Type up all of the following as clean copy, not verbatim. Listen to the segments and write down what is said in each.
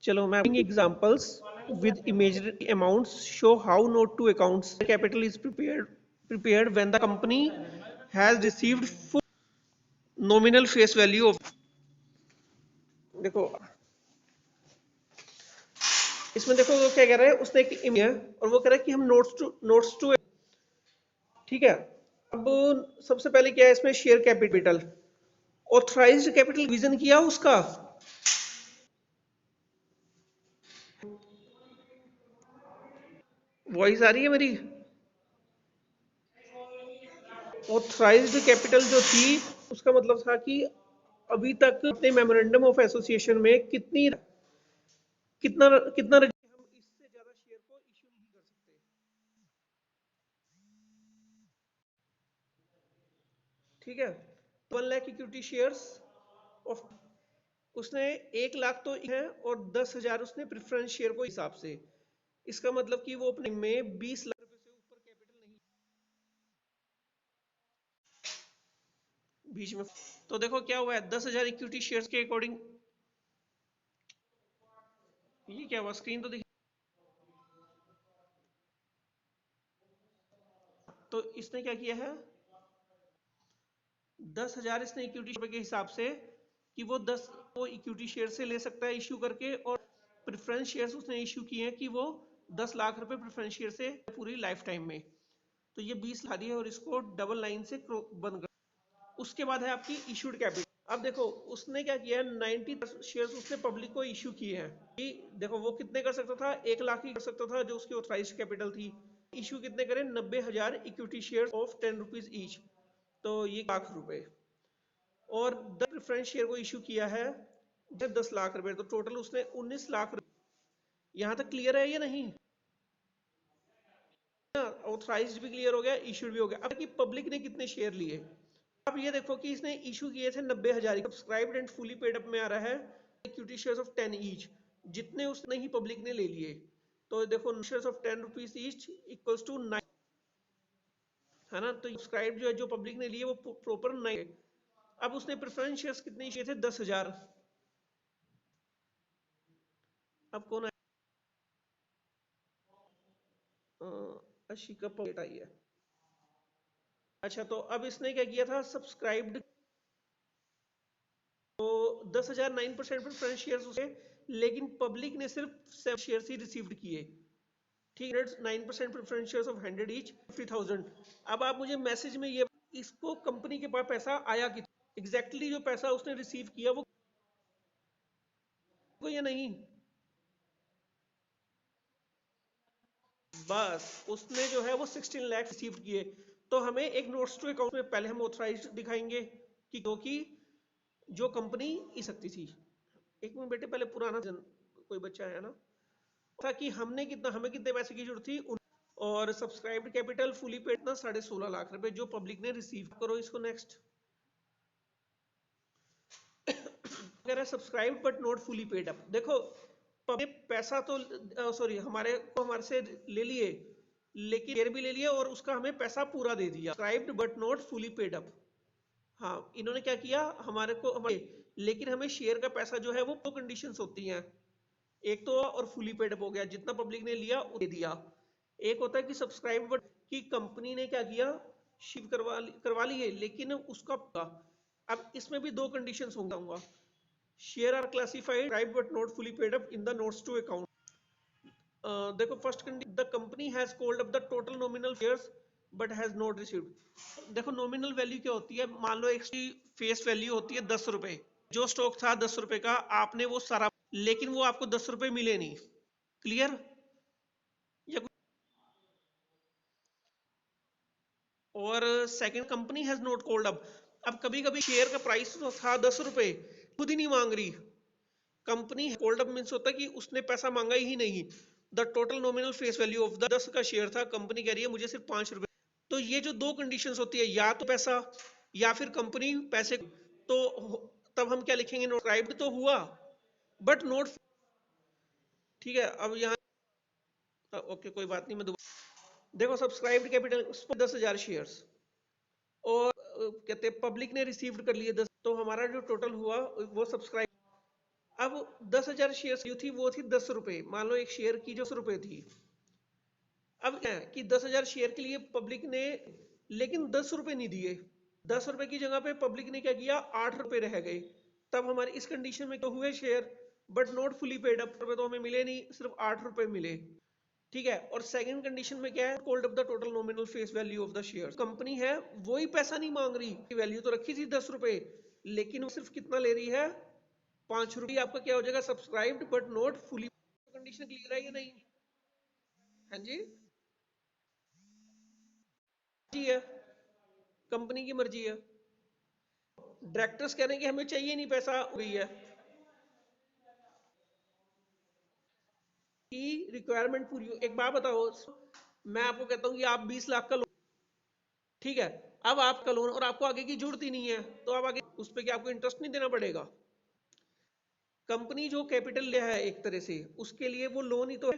चलो मैं examples with imaginary amounts show how note to accounts capital is prepared when the company has received full nominal face value of। देखो इसमें देखो वो क्या कह रहा है, उसने एक इमेज है और वो कह रहा है कि हम नोट्स टू ठीक है। अब सबसे पहले क्या है इसमें, share capital authorised capital vision किया उसका। वॉइस आ रही है मेरी? ऑथराइज्ड कैपिटल जो थी उसका मतलब था कि अभी तक अपने मेमोरेंडम ऑफ एसोसिएशन में कितना कितना हम इससे ज्यादा शेयर को इश्यू नहीं कर सकते। ठीक है, 1 लाख इक्विटी शेयर्स ऑफ, उसने 1 लाख तो है और 10,000 उसने प्रेफरेंस शेयर को हिसाब से। इसका मतलब कि वो अपने में 20 लाख रुपए से ऊपर कैपिटल नहीं बीच में। तो देखो क्या हुआ है, 10,000 इक्विटी शेयर्स के अकॉर्डिंग ये क्या हुआ, स्क्रीन तो देखिए। तो इसने क्या किया है, 10,000 इसने इक्विटी के हिसाब से कि वो 10 वो इक्विटी शेयर से ले सकता है इश्यू करके, और प्रेफरेंस शेयर्स उसने इश्यू किए हैं कि वो 10 लाख रुपए प्रेफरेंस शेयर से पूरी लाइफ टाइम में। तो ये 20 ला दिया और इसको डबल लाइन से बंद कर। उसके बाद है आपकी इशूड कैपिटल। अब देखो उसने क्या किया है, 90 शेयर्स उसने पब्लिक को इश्यू किए हैं कि देखो वो कितने कर सकता था, 1 लाख ही कर सकता था जो उसकी ऑथराइज कैपिटल थी। इश्यू कितने करें, 90,000 equity share of 10 rupees each, तो ये ₹1,00,000। और 10 प्रेफरेंस शेयर को इश्यू किया है 10 लाख रुपए, तो टोटल उसने 19 लाख रुपए। यहां तक क्लियर है या नहीं? ऑथराइज्ड भी क्लियर हो गया, इश्यूड भी हो गया। अब कि पब्लिक ने कितने शेयर लिए, अब ये देखो कि इसने इशू किए थे 90,000, subscribed and fully paid up में आ रहा है इक्विटी शेयर्स ऑफ 10 ईच, जितने उसने ही पब्लिक ने ले लिए। तो देखो shares of 10 rupees each equals to 9, है ना। तो सब्सक्राइब जो है जो पब्लिक ने लिए वो प्रॉपर 9 है। अब उसने प्रेफरेंस शेयर्स कितने इशू थे, 10,000। अब कौन अशी का पॉइंट आई है। अच्छा तो अब इसने क्या किया था, सब्सक्राइब्ड, तो 10,000 9% प्रेफरेंस शेयर्स उसे, लेकिन पब्लिक ने सिर्फ 7 शेयर्स ही रिसीव्ड किए। ठीक है, 9% प्रेफरेंस शेयर्स ऑफ 100 ईच 50,000। अब आप मुझे मैसेज में ये, इसको कंपनी के पास पैसा आया कि एग्जैक्टली जो पैसा उसने रिसीव किया वो या नहीं। बस उसने जो है वो 16 लाख रिसीव किए। तो हमें एक नोट्स टू अकाउंट में पहले हम ऑथराइज दिखाएंगे कि क्योंकि जो कंपनी ई सकती थी। एक मिनट बेटे, पहले पुराना कोई बच्चा है ना, था कि हमने कितना, हमें कितने पैसे की जरूरत थी, और सब्सक्राइब्ड कैपिटल फुली पेड ना 16.5 लाख रुपए जो पब्लिक ने रिसीव करो। इसको नेक्स्ट अगर subscribe but not fully paid up, देखो पैसा तो सॉरी हमारे से ले लिए, लेकिन शेयर भी ले लिए और उसका हमें पैसा पूरा दे दिया, subscribed but not fully paid up. हाँ इन्होंने क्या किया लेकिन हमें शेयर का पैसा जो है वो दो कंडीशंस होती हैं, एक तो और फुली पेड अप हो गया, जितना पब्लिक ने लिया दे दिया। एक होता है कि सब्सक्राइब बट कि कंपनी ने क्या किया, शिव करवा लिए लेकिन उसका। अब इसमें भी दो कंडीशंस होंगे, share are classified subscribe but not fully paid up in the notes to account. देखो first condition, the company has called up the total nominal shares but has not received. देखो नॉमिनल वैल्यू क्या होती है, मान लो एक face value होती है 10 रुपए, जो स्टॉक था 10 रुपए का, आपने वो सारा, लेकिन वो आपको 10 रुपए मिले नहीं। क्लियर? या और second, company has not called up. अब कभी कभी शेयर का प्राइस तो था 10 रुपए, खुद ही नहीं मांग रही कंपनी। कॉल्ड अप मींस होता है कि उसने पैसा मांगा ही नहीं। The total nominal face value of the 10 का शेयर था, कंपनी कह रही है मुझे सिर्फ 5 रुपए। तो ये जो दो कंडीशंस होती है, या तो पैसा या फिर कंपनी पैसे, तो तब हम क्या लिखेंगे, नोट तो हुआ बट नोट। ठीक है, अब यहाँ ओके कोई बात नहीं, मैं दोबारा देखो सब्सक्राइब्ड कैपिटल 10,000 शेयर्स, और कहते हैं पब्लिक ने रिसीव्ड कर लिए 10, तो हमारा जो टोटल हुआ वो सब्सक्राइब अब 10,000 शेयर जो थी वो थी 10 रुपए, मान लो एक शेयर की जो 10 रुपए थी। अब क्या है कि 10,000 शेयर के लिए पब्लिक ने लेकिन 10 रुपए नहीं दिए। 10 रुपए की जगह पे पब्लिक ने क्या किया, 8 रुपए रह गए। तब हमारे इस कंडीशन में तो हुए share, but not fully paid up, रुपए तो हमें मिले नहीं, सिर्फ 8 रुपए मिले। ठीक है। और सेकंड कंडीशन में क्या है, called up the total nominal face value of the share. Company है वही पैसा नहीं मांग रही, वैल्यू तो रखी थी 10 रुपए, लेकिन वो सिर्फ कितना ले रही है, 5 रुपये। आपका क्या हो जाएगा, subscribed but not fully. Condition clear है या नहीं? हाँ जी। जी है, कंपनी की मर्जी है। डायरेक्टर्स कह रहे हैं कि हमें चाहिए नहीं, पैसा हो गई है कि रिक्वायरमेंट पूरी हो। एक बात बताओ, मैं आपको कहता हूँ कि आप 20 लाख का लोन, ठीक है, अब आपका लोन और आपको आगे की जरूरत ही नहीं है, तो आप आगे उस पर क्या आपको इंटरेस्ट नहीं देना पड़ेगा? कंपनी जो कैपिटल लिया है एक तरह से, उसके लिए वो लोन ही तो है,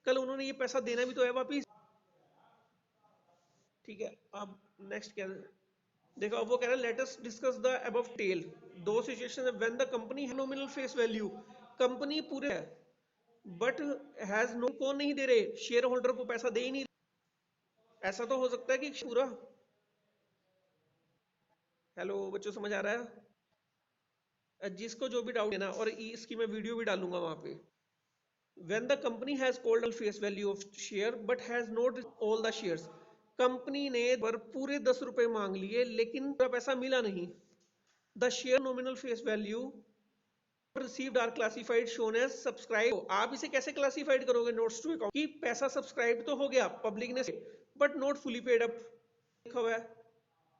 कल उन्होंने ये पैसा देना भी तो है वापिस। ठीक है। अब नेक्स्ट क्या है? देखो, अब वो कह रहा है let us discuss the above tail. दो सिचुएशन है, व्हेन द कंपनी है नॉमिनल फेस वैल्यू, कंपनी पूरे है बट हैज नो, कौन नहीं दे रहे, शेयर होल्डर को पैसा दे ही नहीं। ऐसा तो हो सकता है कि पूरा, हेलो बच्चों, समझ आ रहा है? जिसको जो भी डाउट है ना, और इसकी मैं वीडियो भी डालूंगा वहां पे। When the company has called a face value of share but has not all the shares, company ने पर पूरे 10 रुपए मांग लिए लेकिन पूरा पैसा मिला नहीं। The share nominal face value received are classified shown as subscribe. आप इसे कैसे क्लासिफाइड करोगे नोट्स टू अकाउंट, कि पैसा सब्सक्राइब तो हो गया पब्लिक ने, but not fully paid up लिखा हुआ है,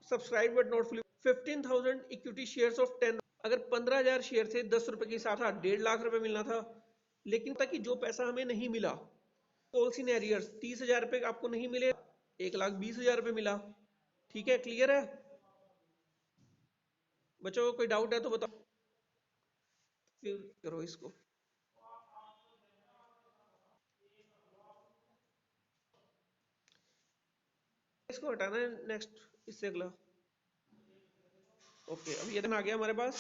subscribe but not fully. 15,000 equity shares of 10, अगर 15,000 शेयर थे 10 रुपए के हिसाब था, 1.5 लाख रुपए मिलना था, लेकिन ताकि जो पैसा हमें नहीं मिला, ऑल सीनेरियर्स 30,000 रुपए आपको नहीं मिले, 1,20,000 रुपए मिला। ठीक है, क्लियर है? बच्चों को कोई डाउट है तो बताओ, फिर करो इसको। इसको हटाना है नेक्स्ट, इससे अगला। ओके, अब ये आ गया हमारे पास।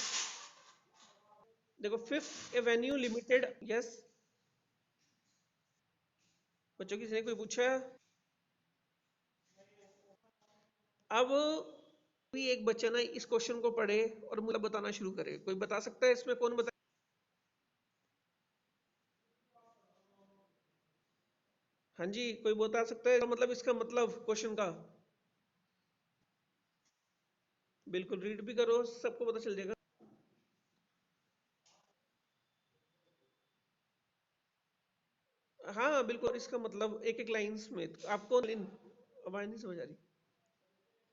देखो, फिफ्थ एवेन्यू लिमिटेड, यस बच्चों, किसी ने कोई पूछा है? अब भी एक बच्चा ना इस क्वेश्चन को पढ़े और मुझे बताना शुरू करे। कोई बता सकता है इसमें, कौन बता? हाँ जी, कोई बता सकता है मतलब इसका मतलब क्वेश्चन का? बिल्कुल, रीड भी करो, सबको पता चल जाएगा। हाँ बिल्कुल, इसका मतलब एक एक लाइंस में तो आपको आवाज नहीं समझ आ रही?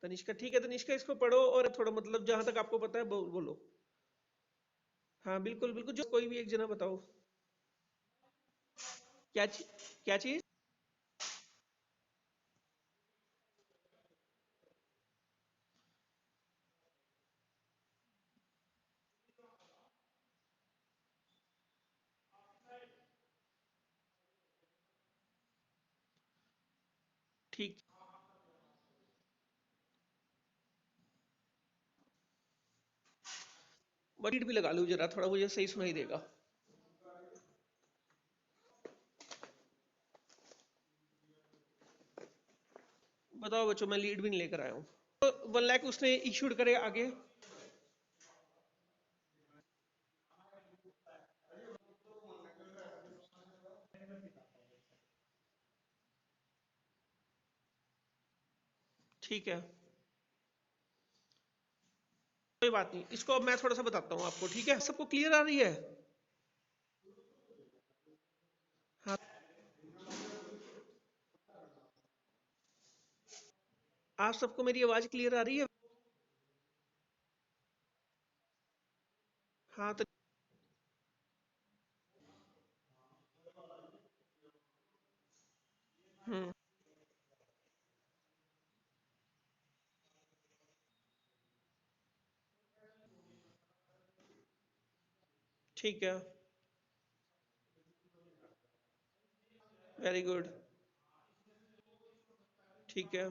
तनिष्का, ठीक है तनिष्का, इसको पढ़ो और थोड़ा मतलब जहां तक आपको पता है बोलो। हाँ बिल्कुल बिल्कुल, जो कोई भी एक जना बताओ। क्या क्या चीज? ठीक, रीड भी लगा लो जरा, थोड़ा मुझे सही सुनाई देगा। बताओ बच्चों, मैं लीड भी नहीं लेकर आया हूँ। तो 1 लाख उसने इशूड करे आगे। ठीक है, कोई बात नहीं, इसको अब मैं थोड़ा सा बताता हूँ आपको, ठीक है? सबको क्लियर आ रही है? हाँ, आप सबको मेरी आवाज क्लियर आ रही है? हाँ तो हम्म, ठीक है, वेरी गुड, ठीक है,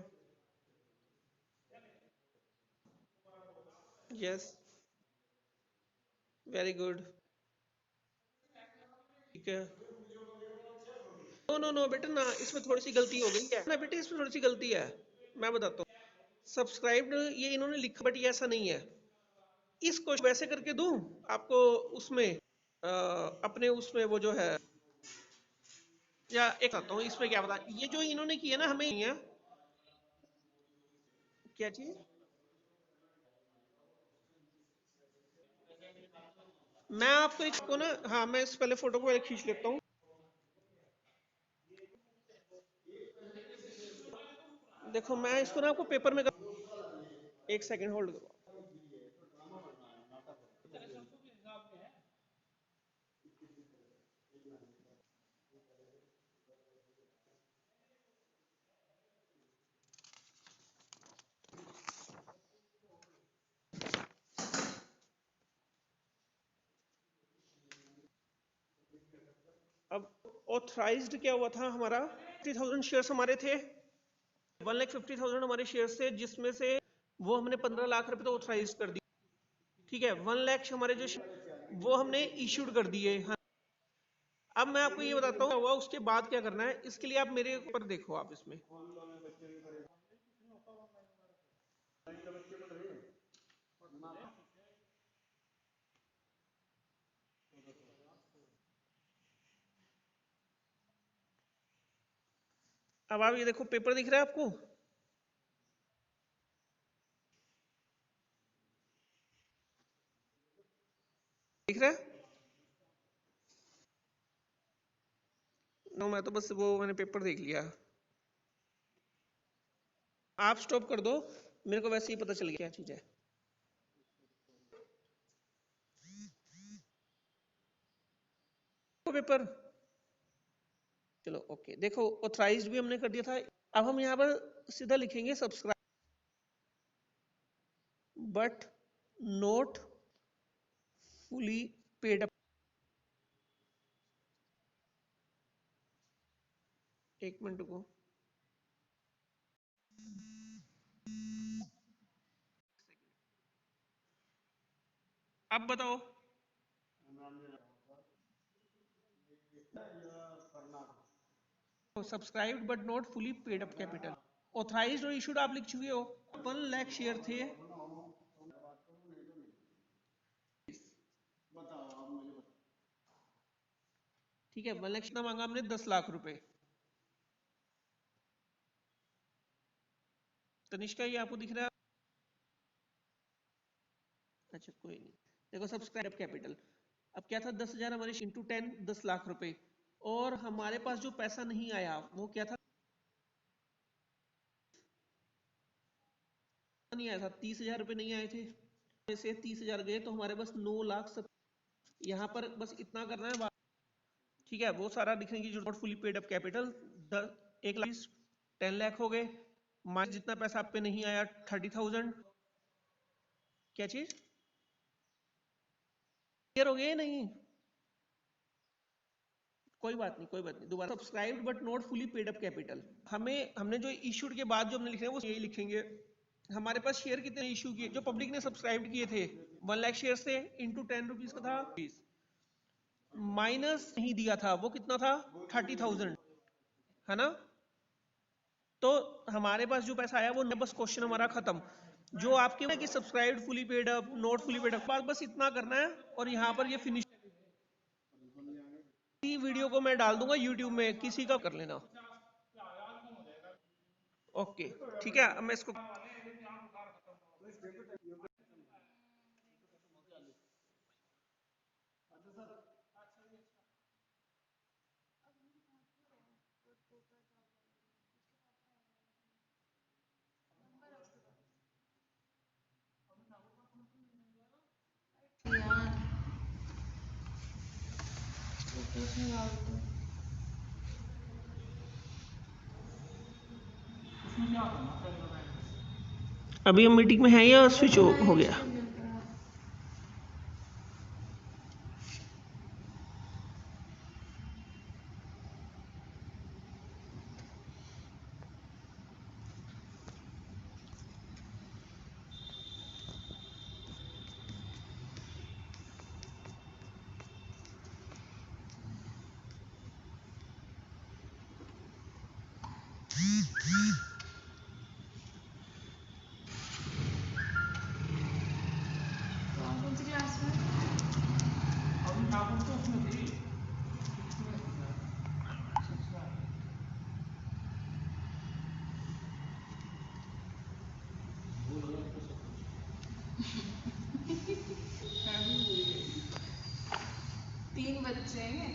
यस, वेरी गुड, ठीक है। नो नो नो बेटा ना, इसमें थोड़ी सी गलती हो गई है ना बेटे, इसमें थोड़ी सी गलती है, मैं बताता हूँ। सब्सक्राइब्ड ये इन्होंने लिखा, बट ये ऐसा नहीं है। इसको वैसे करके दूं आपको उसमें अपने उसमें वो जो है, या एक आता हूँ इसमें क्या बता, ये जो इन्होंने किया ना हमें, नहीं है क्या चीज। मैं आपको एक को ना, हाँ मैं इस पहले फोटो को खींच लेता हूँ। देखो मैं इसको ना आपको पेपर में एक सेकंड होल्ड करो। अब ऑथराइज्ड क्या हुआ था हमारा, 50,000 शेयर्स हमारे थे, 1,50,000 हमारे शेयर्स थे, जिसमें से वो हमने 15 लाख रुपए तो ऑथराइज कर दिए। ठीक है, 1 लाख हमारे जो वो हमने इश्यूड कर दिए। हाँ, अब मैं आपको ये बताता हूँ हुआ उसके बाद क्या करना है, इसके लिए आप मेरे ऊपर देखो, आप इसमें अब आप ये देखो, पेपर दिख रहा है आपको, दिख रहा है। नो मैं तो बस वो मैंने पेपर देख लिया। आप स्टॉप कर दो, मेरे को वैसे ही पता चल गया क्या चीज है। वो पेपर, चलो ओके, देखो ऑथराइज्ड भी हमने कर दिया था। अब हम यहाँ पर सीधा लिखेंगे subscribe but note fully paid up. एक मिनट को, अब बताओ। Subscribed but not fully paid up capital, authorised और इशूड आप लिख चुके हो। 1 लाख शेयर थे, ठीक है, 1 लाख कितना मांगा हमने, 10 लाख रुपए। तनिष्का ये आपको दिख रहा है? अच्छा कोई नहीं, देखो सब्सक्राइब कैपिटल अब क्या था, 10,000 हमारे इंटू 10, 10 लाख रुपए। और हमारे पास जो पैसा नहीं आया वो क्या था, नहीं आया था, 30,000 रुपए नहीं आए थे, से 30,000 गए तो हमारे पास 9 लाख यहाँ पर बस इतना करना है। ठीक है, वो सारा लिखने की जरूरत, fully paid up capital 1 lakh 10 lakh हो गए, माइनस जितना पैसा आप पे नहीं आया 30,000। क्या चीज क्लियर हो गया या नहीं? कोई बात नहीं, कोई बात नहीं, दोबारा subscribed but not fully paid up capital, हमने जो इशूड के बाद जो हमने लिखे हैं वो यही लिखेंगे। हमारे पास शेयर कितने इशू किए, जो पब्लिक ने सब्सक्राइब किए थे, 1 लाख शेयर थे, इंटू 10 रुपीज का था, माइनस नहीं दिया था वो कितना था, 30,000, है ना। तो हमारे पास जो पैसा आया वो बस क्वेश्चन हमारा खत्म। जो आपके ना कि subscribe fully paid up not fully paid up, बस इतना करना है और यहाँ पर ये फिनिश। वीडियो को मैं डाल दूंगा यूट्यूब में, किसी का कर लेना। ओके ठीक है, अब मैं इसको अभी हम मीटिंग में है या स्विच हो गया? तीन बच्चे हैं।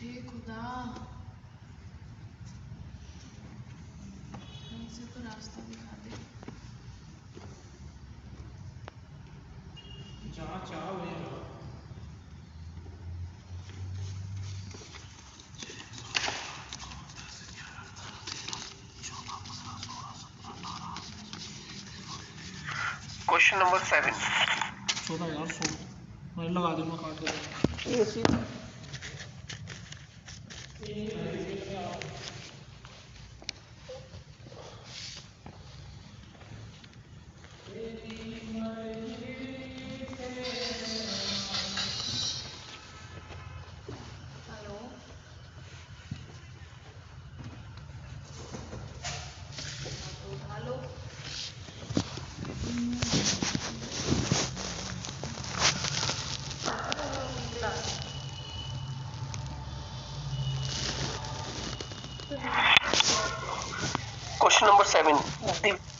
हे खुदा, हमसे तो रास्ता दिखा दे। Question number 7। 14 यार 100 मैं लगा दूंगा काट के। एसी हेलो, उठा लो। Question number 7।